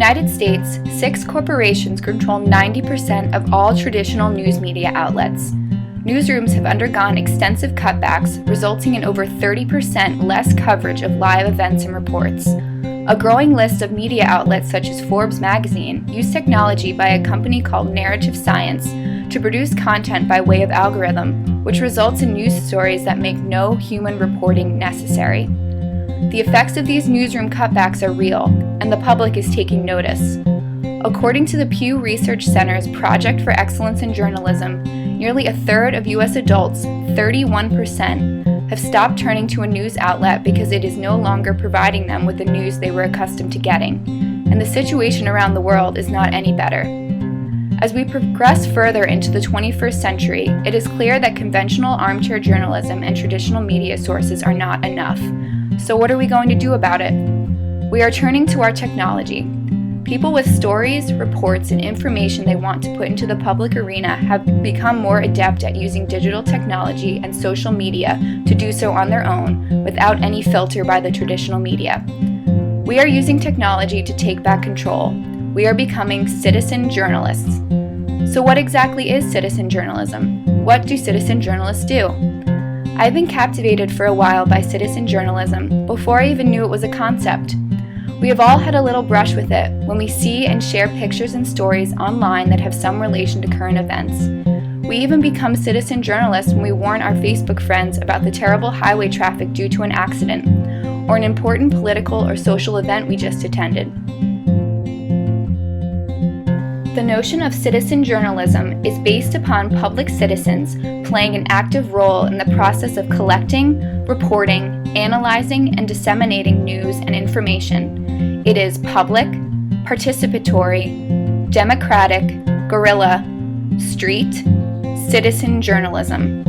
United States, 6 corporations control 90% of all traditional news media outlets. Newsrooms have undergone extensive cutbacks, resulting in over 30% less coverage of live events and reports. A growing list of media outlets such as Forbes magazine use technology by a company called Narrative Science to produce content by way of algorithm, which results in news stories that make no human reporting necessary. The effects of these newsroom cutbacks are real, and the public is taking notice. According to the Pew Research Center's Project for Excellence in Journalism, nearly a third of U.S. adults, 31%, have stopped turning to a news outlet because it is no longer providing them with the news they were accustomed to getting, and the situation around the world is not any better. As we progress further into the 21st century, it is clear that conventional armchair journalism and traditional media sources are not enough. So what are we going to do about it? We are turning to our technology. People with stories, reports, and information they want to put into the public arena have become more adept at using digital technology and social media to do so on their own without any filter by the traditional media. We are using technology to take back control. We are becoming citizen journalists. So what exactly is citizen journalism? What do citizen journalists do? I've been captivated for a while by citizen journalism before I even knew it was a concept. We have all had a little brush with it when we see and share pictures and stories online that have some relation to current events. We even become citizen journalists when we warn our Facebook friends about the terrible highway traffic due to an accident, or an important political or social event we just attended. The notion of citizen journalism is based upon public citizens playing an active role in the process of collecting, reporting, analyzing, and disseminating news and information. It is public, participatory, democratic, guerrilla, street, citizen journalism.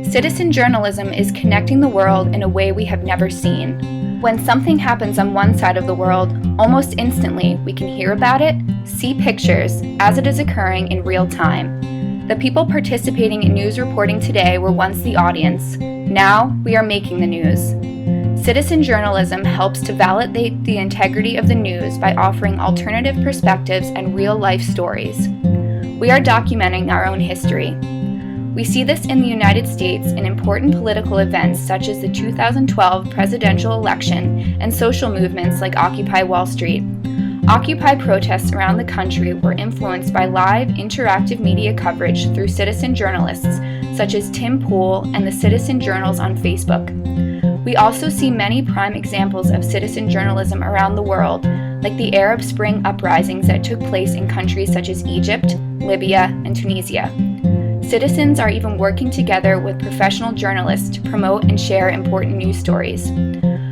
Citizen journalism is connecting the world in a way we have never seen. When something happens on one side of the world, almost instantly we can hear about it, see pictures, as it is occurring in real time. The people participating in news reporting today were once the audience. Now we are making the news. Citizen journalism helps to validate the integrity of the news by offering alternative perspectives and real-life stories. We are documenting our own history. We see this in the United States in important political events such as the 2012 presidential election and social movements like Occupy Wall Street. Occupy protests around the country were influenced by live, interactive media coverage through citizen journalists such as Tim Pool and the Citizen Journals on Facebook. We also see many prime examples of citizen journalism around the world, like the Arab Spring uprisings that took place in countries such as Egypt, Libya, and Tunisia. Citizens are even working together with professional journalists to promote and share important news stories.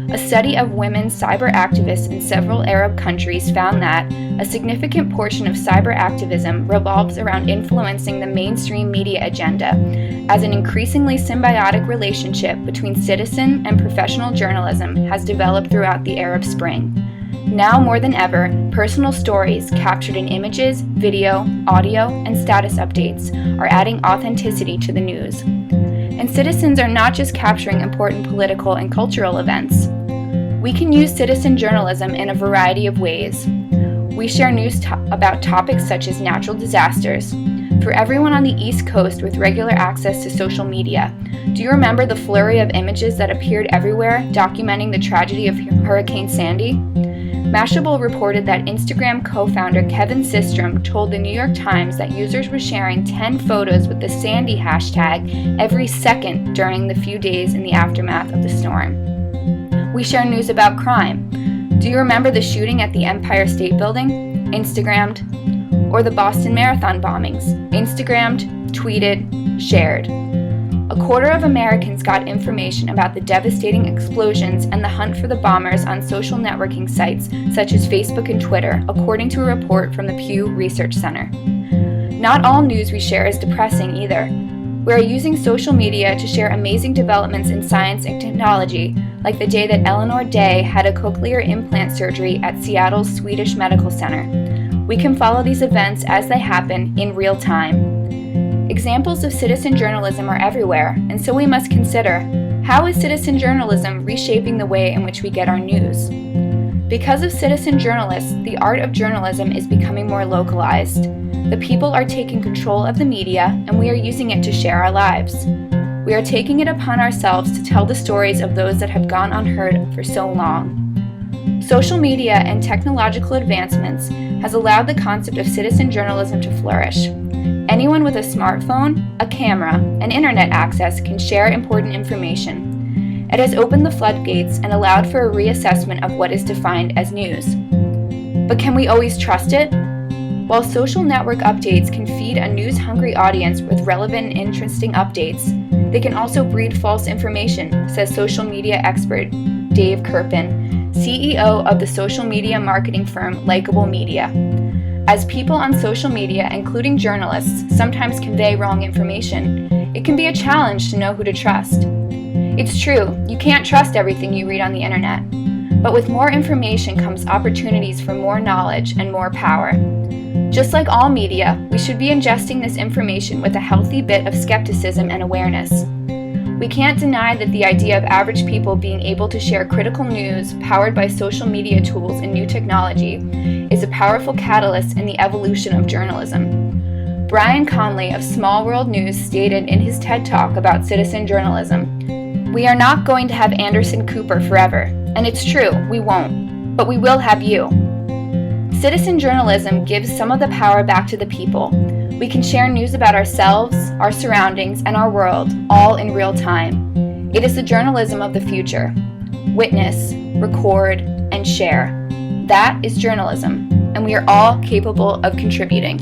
A study of women cyber activists in several Arab countries found that a significant portion of cyber activism revolves around influencing the mainstream media agenda, as an increasingly symbiotic relationship between citizen and professional journalism has developed throughout the Arab Spring. Now more than ever, personal stories captured in images, video, audio, and status updates are adding authenticity to the news. And citizens are not just capturing important political and cultural events. We can use citizen journalism in a variety of ways. We share news about topics such as natural disasters. For everyone on the East Coast with regular access to social media, do you remember the flurry of images that appeared everywhere documenting the tragedy of Hurricane Sandy? Mashable reported that Instagram co-founder Kevin Systrom told the New York Times that users were sharing 10 photos with the Sandy hashtag every second during the few days in the aftermath of the storm. We share news about crime. Do you remember the shooting at the Empire State Building? Instagrammed. Or the Boston Marathon bombings? Instagrammed, tweeted, shared. A quarter of Americans got information about the devastating explosions and the hunt for the bombers on social networking sites such as Facebook and Twitter, according to a report from the Pew Research Center. Not all news we share is depressing either. We are using social media to share amazing developments in science and technology, like the day that Eleanor Day had a cochlear implant surgery at Seattle's Swedish Medical Center. We can follow these events as they happen in real time. Examples of citizen journalism are everywhere, and so we must consider, how is citizen journalism reshaping the way in which we get our news? Because of citizen journalists, the art of journalism is becoming more localized. The people are taking control of the media, and we are using it to share our lives. We are taking it upon ourselves to tell the stories of those that have gone unheard for so long. Social media and technological advancements has allowed the concept of citizen journalism to flourish. Anyone with a smartphone, a camera, and internet access can share important information. It has opened the floodgates and allowed for a reassessment of what is defined as news. But can we always trust it? While social network updates can feed a news-hungry audience with relevant and interesting updates, they can also breed false information, says social media expert Dave Kerpen, CEO of the social media marketing firm Likeable Media. As people on social media, including journalists, sometimes convey wrong information, it can be a challenge to know who to trust. It's true, you can't trust everything you read on the internet. But with more information comes opportunities for more knowledge and more power. Just like all media, we should be ingesting this information with a healthy bit of skepticism and awareness. We can't deny that the idea of average people being able to share critical news powered by social media tools and new technology is a powerful catalyst in the evolution of journalism. Brian Conley of Small World News stated in his TED Talk about citizen journalism, "We are not going to have Anderson Cooper forever, and it's true, we won't, but we will have you." Citizen journalism gives some of the power back to the people. We can share news about ourselves, our surroundings, and our world, all in real time. It is the journalism of the future. Witness, record, and share. That is journalism, and we are all capable of contributing.